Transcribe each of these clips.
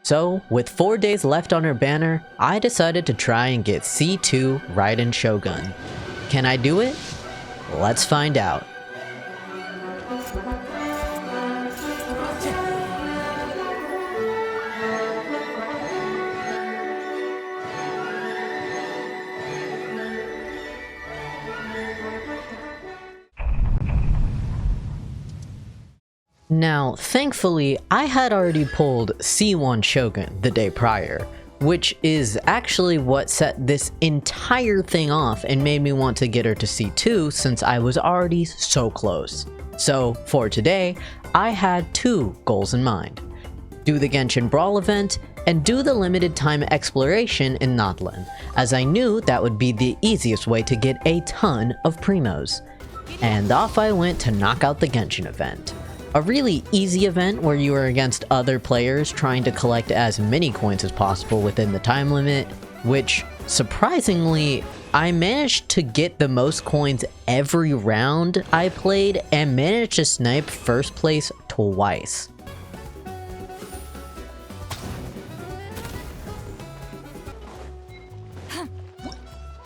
So, with 4 days left on her banner, I decided to try and get C2 Raiden Shogun. Can I do it? Let's find out. Now, thankfully, I had already pulled C1 Shogun the day prior, which is actually what set this entire thing off and made me want to get her to C2 since I was already so close. So, for today, I had 2 goals in mind. Do the Genshin Brawl event, and do the limited time exploration in Natlan, as I knew that would be the easiest way to get a ton of primos. And off I went to knock out the Genshin event. A really easy event where you are against other players trying to collect as many coins as possible within the time limit, which, surprisingly, I managed to get the most coins every round I played and managed to snipe first place twice.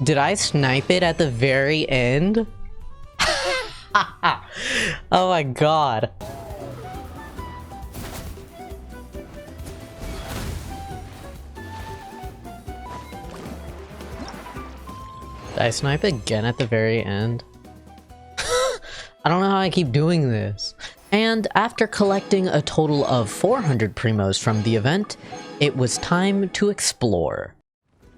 Did I snipe it at the very end? Oh my god. Did I snipe again at the very end? I don't know how I keep doing this. And after collecting a total of 400 primos from the event, it was time to explore.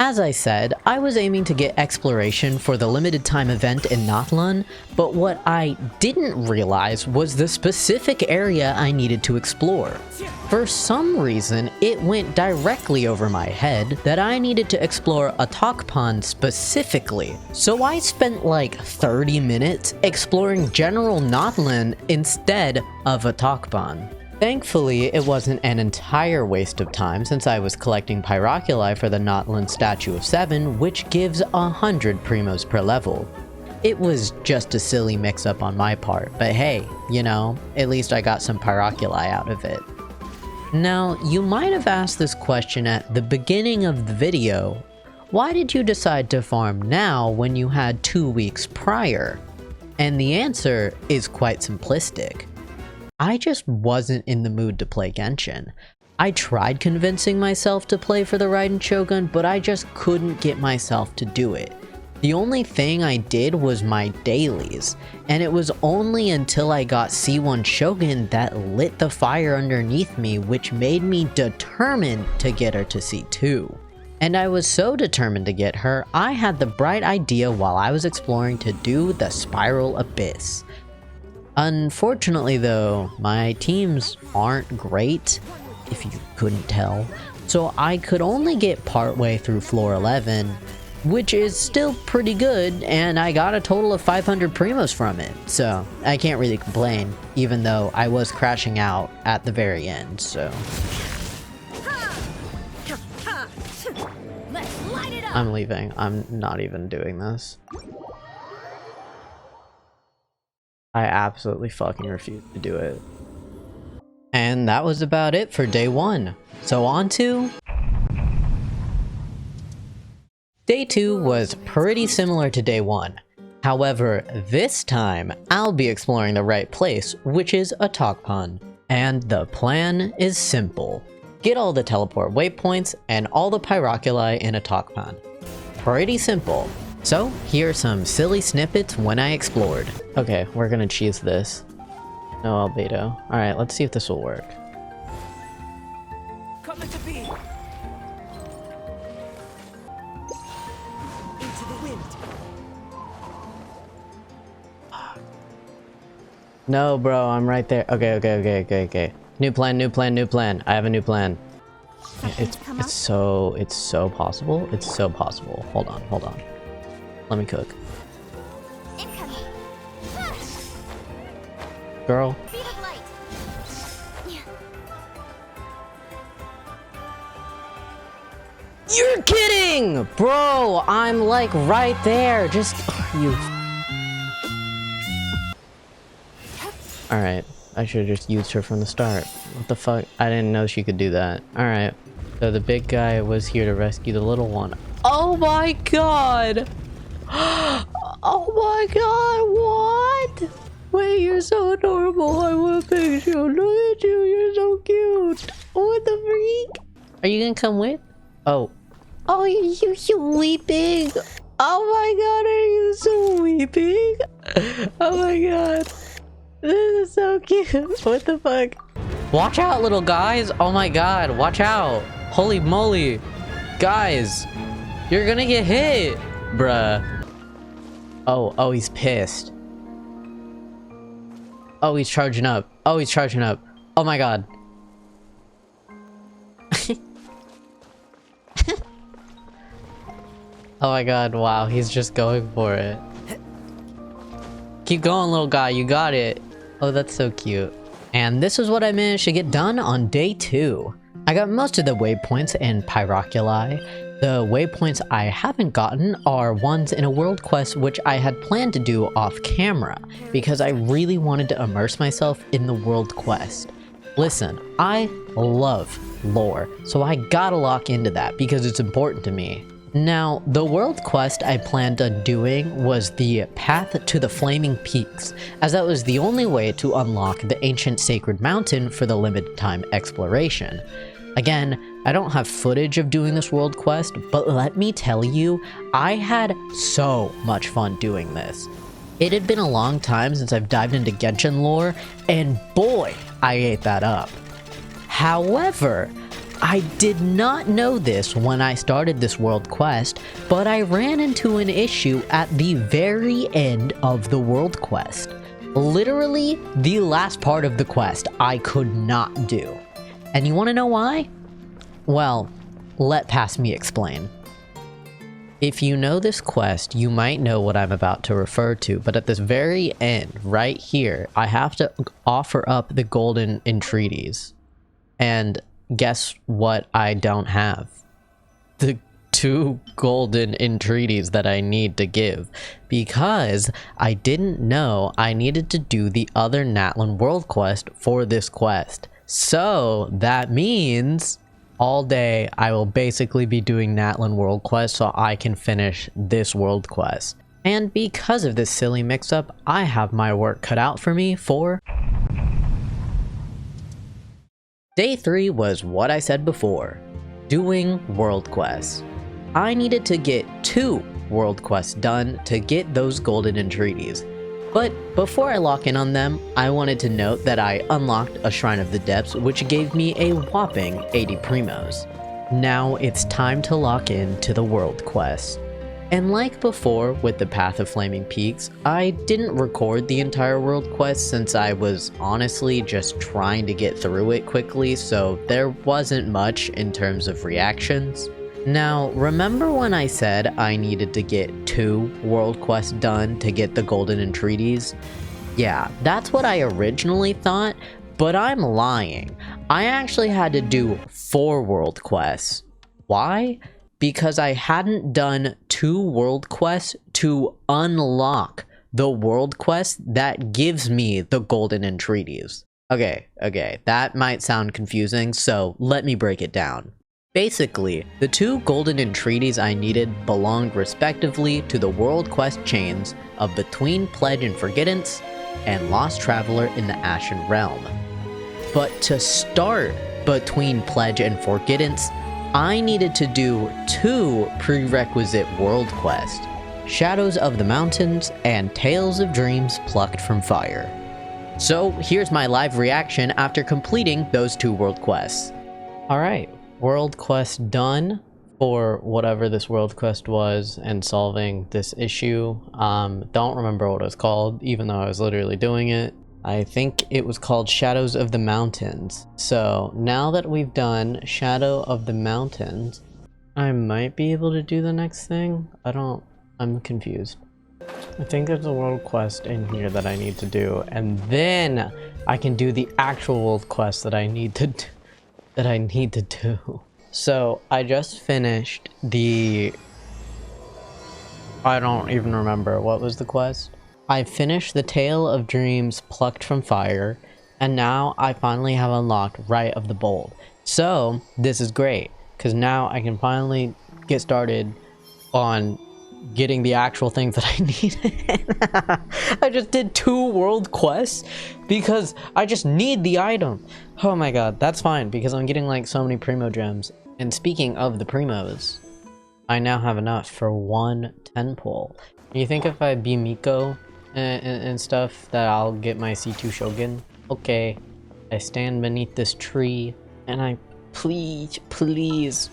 As I said, I was aiming to get exploration for the limited time event in Natlan, but what I didn't realize was the specific area I needed to explore. For some reason, it went directly over my head that I needed to explore atocpan specifically, so I spent like 30 minutes exploring general Natlan instead of atocpan. Thankfully, it wasn't an entire waste of time since I was collecting Pyroculi for the Natlan Statue of 7, which gives 100 primos per level. It was just a silly mix-up on my part, but hey, you know, at least I got some Pyroculi out of it. Now, you might have asked this question at the beginning of the video. Why did you decide to farm now when you had 2 weeks prior? And the answer is quite simplistic. I just wasn't in the mood to play Genshin. I tried convincing myself to play for the Raiden Shogun, but I just couldn't get myself to do it. The only thing I did was my dailies, and it was only until I got C1 Shogun that lit the fire underneath me, which made me determined to get her to C2. And I was so determined to get her, I had the bright idea while I was exploring to do the Spiral Abyss. Unfortunately though, my teams aren't great, if you couldn't tell, so I could only get partway through floor 11, which is still pretty good, and I got a total of 500 primos from it, so I can't really complain, even though I was crashing out at the very end, so. I'm leaving, I'm not even doing this. I absolutely fucking refuse to do it. And that was about it for day 1. So on to... Day 2 was pretty similar to day 1. However, this time, I'll be exploring the right place, which is atocpan. And the plan is simple. Get all the teleport waypoints and all the Pyroculi in atocpan. Pretty simple. So, here are some silly snippets when I explored. Okay, we're gonna cheese this. No albedo. Alright, let's see if this will work. Into the wind. No, bro, I'm right there. Okay. New plan. I have a new plan. It's so possible. It's so possible. Hold on. Let me cook. Girl. You're kidding! Bro, I'm like right there. Just you. Alright, I should have just used her from the start. What the fuck? I didn't know she could do that. Alright, So the big guy was here to rescue the little one. Oh my god! Oh my god, what? Wait, you're so adorable. I want a picture. Look at you, you're so cute. What the freak? Are you gonna come with? Oh. Oh, you weeping. Oh my god, are you so weeping? Oh my god. This is so cute. What the fuck? Watch out, little guys. Oh my god, watch out. Holy moly. Guys, you're gonna get hit. Bruh. Oh, he's pissed. Oh, he's charging up. Oh, he's charging up. Oh my god. Oh my god, wow, he's just going for it. Keep going, little guy, you got it. Oh, that's so cute. And this is what I managed to get done on day 2. I got most of the waypoints in Pyroculi. The waypoints I haven't gotten are ones in a world quest which I had planned to do off camera, because I really wanted to immerse myself in the world quest. Listen, I love lore, so I gotta lock into that because it's important to me. Now, the world quest I planned on doing was the Path to the Flaming Peaks, as that was the only way to unlock the ancient sacred mountain for the limited time exploration. Again, I don't have footage of doing this world quest, but let me tell you, I had so much fun doing this. It had been a long time since I've dived into Genshin lore, and boy, I ate that up. However, I did not know this when I started this world quest, but I ran into an issue at the very end of the world quest. Literally, the last part of the quest I could not do. And you want to know why? Well, let past me explain. If you know this quest, you might know what I'm about to refer to, but at this very end, right here, I have to offer up the golden entreaties. And guess what I don't have? The 2 golden entreaties that I need to give, because I didn't know I needed to do the other Natlan world quest for this quest. So that means all day I will basically be doing Natlan world quest so I can finish this world quest. And because of this silly mix-up, I have my work cut out for me for Day 3 was what I said before, doing world quests. I needed to get 2 world quests done to get those golden entreaties. But before I lock in on them, I wanted to note that I unlocked a Shrine of the Depths, which gave me a whopping 80 primos. Now it's time to lock in to the world quest. And like before with the Path of Flaming Peaks, I didn't record the entire world quest since I was honestly just trying to get through it quickly, so there wasn't much in terms of reactions. Now, remember when I said I needed to get 2 world quests done to get the golden entreaties? Yeah, that's what I originally thought, but I'm lying. I actually had to do 4 world quests. Why? Because I hadn't done 2 world quests to unlock the world quest that gives me the golden entreaties. Okay, that might sound confusing, so let me break it down. Basically, the 2 golden entreaties I needed belonged respectively to the world quest chains of Between Pledge and Forgettance and Lost Traveler in the Ashen Realm. But to start Between Pledge and Forgettance, I needed to do 2 prerequisite world quests, Shadows of the Mountains and Tales of Dreams Plucked from Fire. So here's my live reaction after completing those 2 world quests. Alright, world quest done for whatever this world quest was and solving this issue. Don't remember what it was called, even though I was literally doing it. I think it was called Shadows of the Mountains. So now that we've done Shadow of the Mountains, I might be able to do the next thing. I'm confused. I think there's a world quest in here that I need to do, and then I can do the actual world quest that I need to do. So I just finished the... I don't even remember. What was the quest? I finished the Tale of Dreams Plucked from Fire, and now I finally have unlocked Rite of the Bold. So this is great, because now I can finally get started on getting the actual things that I need. I just did 2 world quests because I just need the item. Oh my god, that's fine because I'm getting like so many primogems. And speaking of the primos, I now have enough for 1 10 pull. You think if I be MIKO and stuff that I'll get my C2 Shogun? Okay, I stand beneath this tree and I please,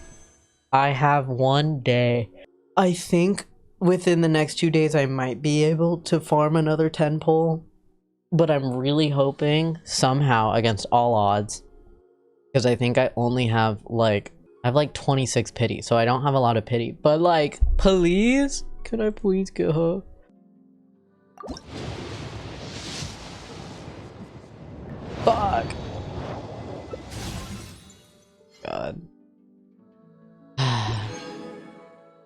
I have 1 day. I think within the next 2 days I might be able to farm another 10 pull, but I'm really hoping somehow against all odds, because I think I only have like, I have like 26 pity, so I don't have a lot of pity, but like, please, can I please get her? Fuck. God.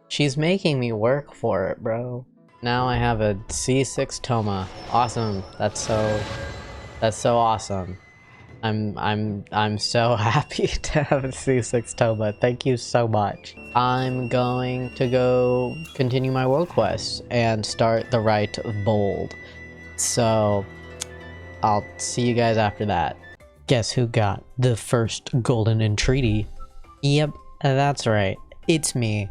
She's making me work for it, bro. Now I have a C6 Toma. Awesome. That's so awesome. I'm so happy to have a C6 Toma. Thank you so much. I'm going to go continue my world quest and start the Rite of Bold. So I'll see you guys after that. Guess who got the first golden entreaty? Yep, that's right. It's me.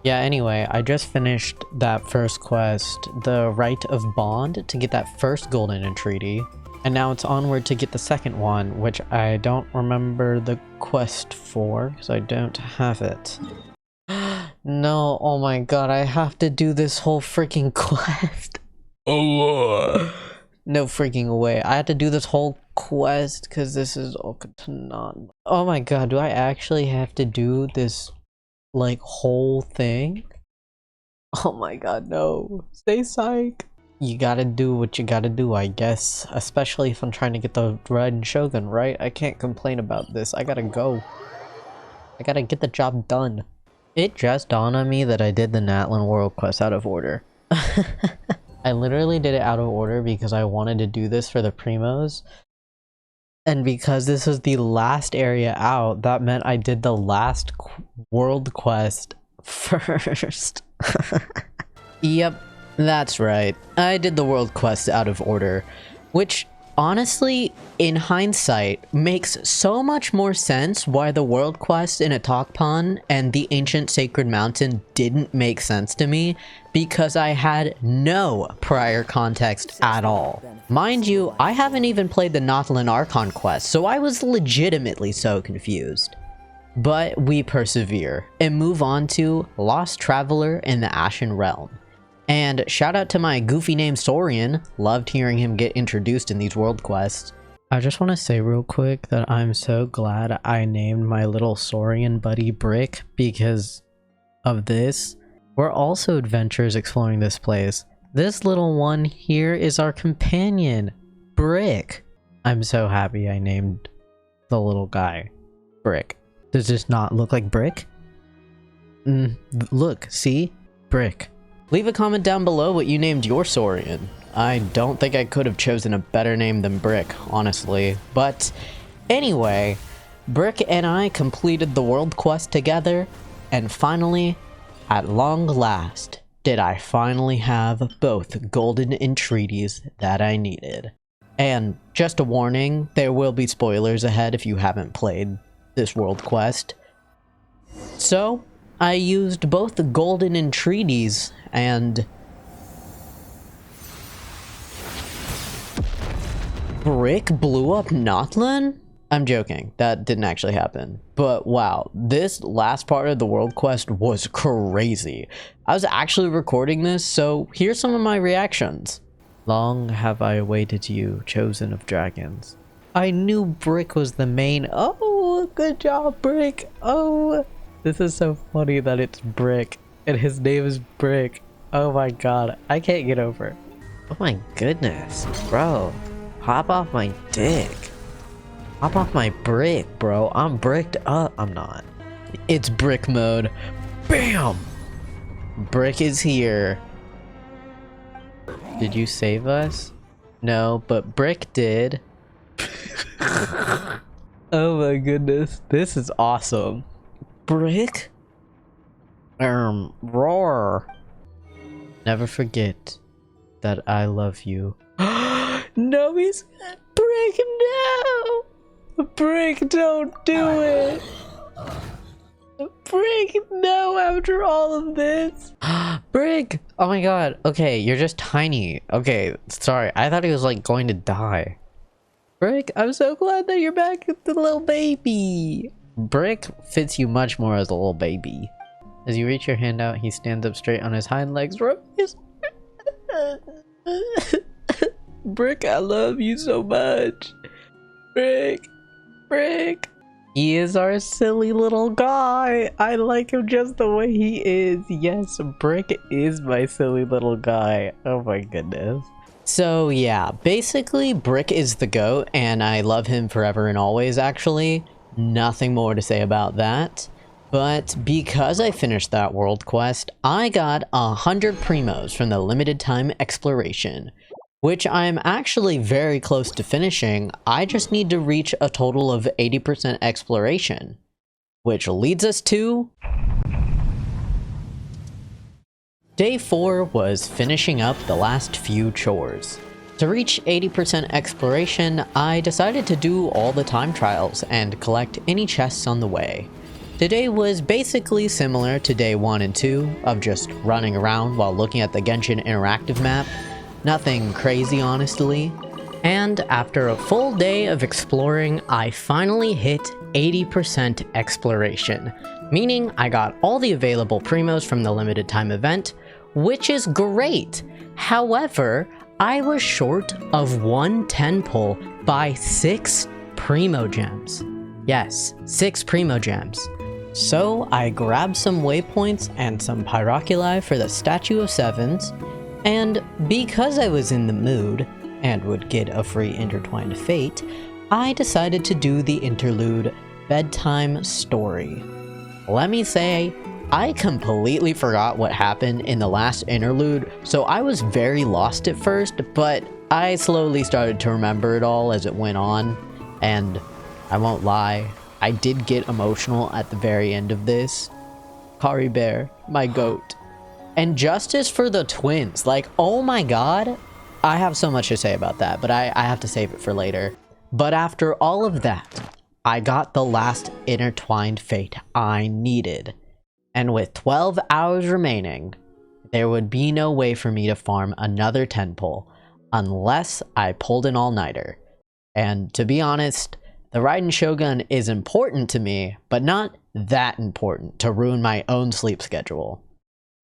Yeah, anyway, I just finished that first quest, the Rite of Bond, to get that first golden entreaty. And now it's onward to get the second one, which I don't remember the quest for, because I don't have it. No, oh my god, I have to do this whole freaking quest. Oh, no freaking way. I have to do this whole quest, because this is Okatanana. Oh my god, do I actually have to do this like whole thing? Oh my god, no. Stay psych. You gotta do what you gotta do, I guess. Especially if I'm trying to get the Raiden Shogun, right? I can't complain about this. I gotta go. I gotta get the job done. It just dawned on me that I did the Natlan world quest out of order. I literally did it out of order because I wanted to do this for the primos. And because this was the last area out, that meant I did the last world quest first. Yep, that's right. I did the world quest out of order, which honestly, in hindsight, makes so much more sense why the world quest in atocpan and the ancient sacred mountain didn't make sense to me, because I had no prior context at all. Mind you, I haven't even played the Natlan Archon quest, so I was legitimately so confused. But we persevere and move on to Lost Traveler in the Ashen Realm. And shout out to my goofy name Saurian. Loved hearing him get introduced in these world quests. I just want to say real quick that I'm so glad I named my little Saurian buddy Brick because of this. We're also adventurers exploring this place. This little one here is our companion, Brick. I'm so happy I named the little guy Brick. Does this not look like Brick? Look, see? Brick. Leave a comment down below what you named your Saurian. I don't think I could have chosen a better name than Brick, honestly. But anyway, Brick and I completed the world quest together, and finally, at long last, did I finally have both golden entreaties that I needed. And just a warning, there will be spoilers ahead if you haven't played this world quest. So, I used both the golden entreaties and Brick blew up Natlan? I'm joking, that didn't actually happen. But wow, this last part of the world quest was crazy. I was actually recording this, so here's some of my reactions. Long have I awaited you, chosen of dragons. I knew Brick was the main. Oh, good job, Brick. Oh, this is so funny that it's Brick and his name is Brick. Oh my god, I can't get over it. Oh my goodness, bro. Hop off my dick. Hop off my brick, bro. I'm bricked up. I'm not. It's brick mode. Bam! Brick is here. Did you save us? No, but Brick did. Oh my goodness. This is awesome. Brick? Roar. Never forget that I love you. No, he's... Brick, no! Brick, don't do it! Brick, no, after all of this! Brick! Oh my god, okay, you're just tiny. Okay, sorry, I thought he was like going to die. Brick, I'm so glad that you're back with the little baby! Brick fits you much more as a little baby. As you reach your hand out, he stands up straight on his hind legs. Brick, I love you so much. Brick, Brick. He is our silly little guy. I like him just the way he is. Yes, Brick is my silly little guy. Oh my goodness. So yeah, basically Brick is the GOAT and I love him forever and always actually. Nothing more to say about that. But because I finished that world quest, I got 100 primos from the limited time exploration, which I'm actually very close to finishing. I just need to reach a total of 80% exploration, which leads us to... Day 4 was finishing up the last few chores. To reach 80% exploration, I decided to do all the time trials and collect any chests on the way. Today was basically similar to day 1 and 2 of just running around while looking at the Genshin interactive map. Nothing crazy, honestly. And after a full day of exploring, I finally hit 80% exploration, meaning I got all the available primos from the limited time event, which is great. However, I was short of 1 10 pull by 6 primogems. Yes, 6 primogems. So I grabbed some waypoints and some pyroculi for the Statue of Sevens, and because I was in the mood and would get a free intertwined fate, I decided to do the Interlude bedtime story. Let me say, I completely forgot what happened in the last interlude, so I was very lost at first, but I slowly started to remember it all as it went on, and I won't lie, I did get emotional at the very end of this. Kari Bear, my goat. And justice for the twins, like, oh my god. I have so much to say about that, but I have to save it for later. But after all of that, I got the last intertwined fate I needed. And with 12 hours remaining, there would be no way for me to farm another 10 pull unless I pulled an all-nighter. And to be honest, the Raiden Shogun is important to me, but not that important to ruin my own sleep schedule.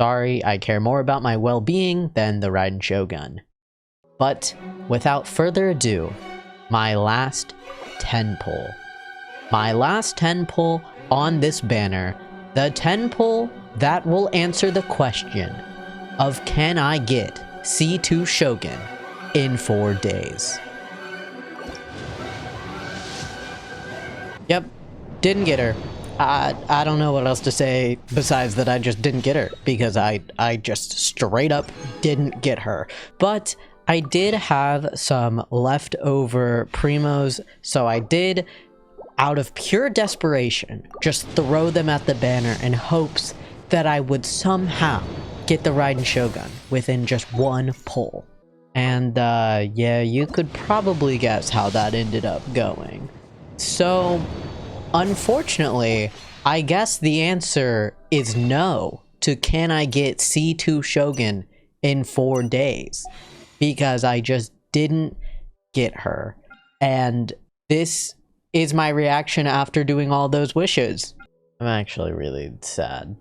Sorry, I care more about my well-being than the Raiden Shogun. But without further ado, my last 10 pull. My last 10 pull on this banner, the 10 pull that will answer the question of can I get C2 Shogun in 4 days? Yep, didn't get her. I don't know what else to say besides that I just didn't get her, because I just straight up didn't get her. But I did have some leftover primos, so I did, out of pure desperation, just throw them at the banner in hopes that I would somehow get the Raiden Shogun within just 1 pull. And yeah, you could probably guess how that ended up going. So, unfortunately, I guess the answer is no to can I get C2 Shogun in 4 days, because I just didn't get her. And this is my reaction after doing all those wishes. I'm actually really sad.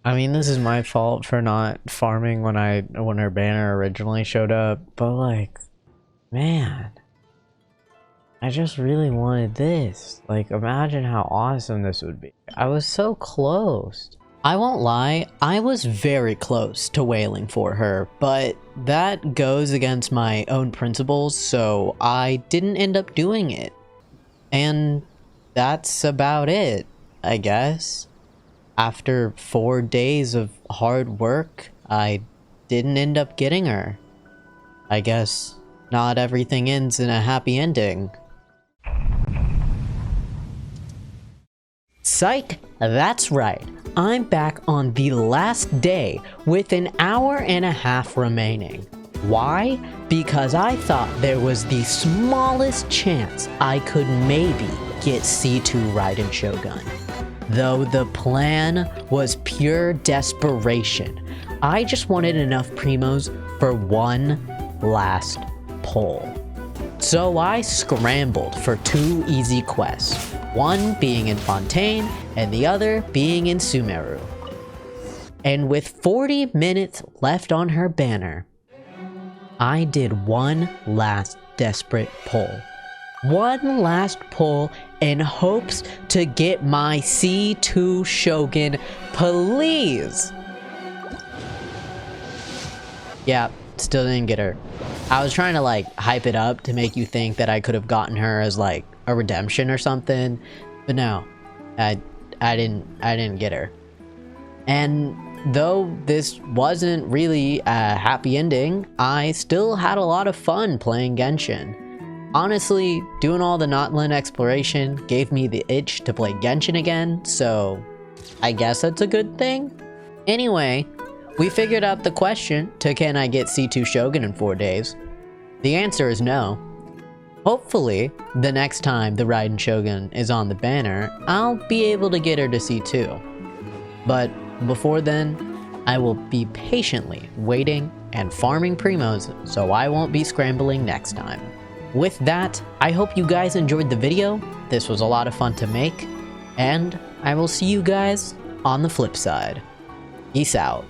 I mean, this is my fault for not farming when her banner originally showed up, but like, man, I just really wanted this. Like, imagine how awesome this would be. I was so close. I won't lie, I was very close to wailing for her, but that goes against my own principles, so I didn't end up doing it. And that's about it, I guess. After 4 days of hard work, I didn't end up getting her. I guess not everything ends in a happy ending. Psych, that's right. I'm back on the last day with an hour and a half remaining. Why? Because I thought there was the smallest chance I could maybe get C2 Raiden Shogun. Though the plan was pure desperation. I just wanted enough primos for one last pull. So I scrambled for 2 easy quests, one being in Fontaine and the other being in Sumeru. And with 40 minutes left on her banner, I did one last desperate pull. One last pull in hopes to get my C2 Shogun, please. Yeah, still didn't get her. I was trying to like hype it up to make you think that I could have gotten her as like a redemption or something, but no, I didn't get her. And though this wasn't really a happy ending, I still had a lot of fun playing Genshin. Honestly, doing all the Natlan exploration gave me the itch to play Genshin again, so I guess that's a good thing. Anyway, we figured out the question to can I get C2 Shogun in 4 days? The answer is no. Hopefully, the next time the Raiden Shogun is on the banner, I'll be able to get her to C2. But before then, I will be patiently waiting and farming primos so I won't be scrambling next time. With that, I hope you guys enjoyed the video. This was a lot of fun to make, and I will see you guys on the flip side. Peace out.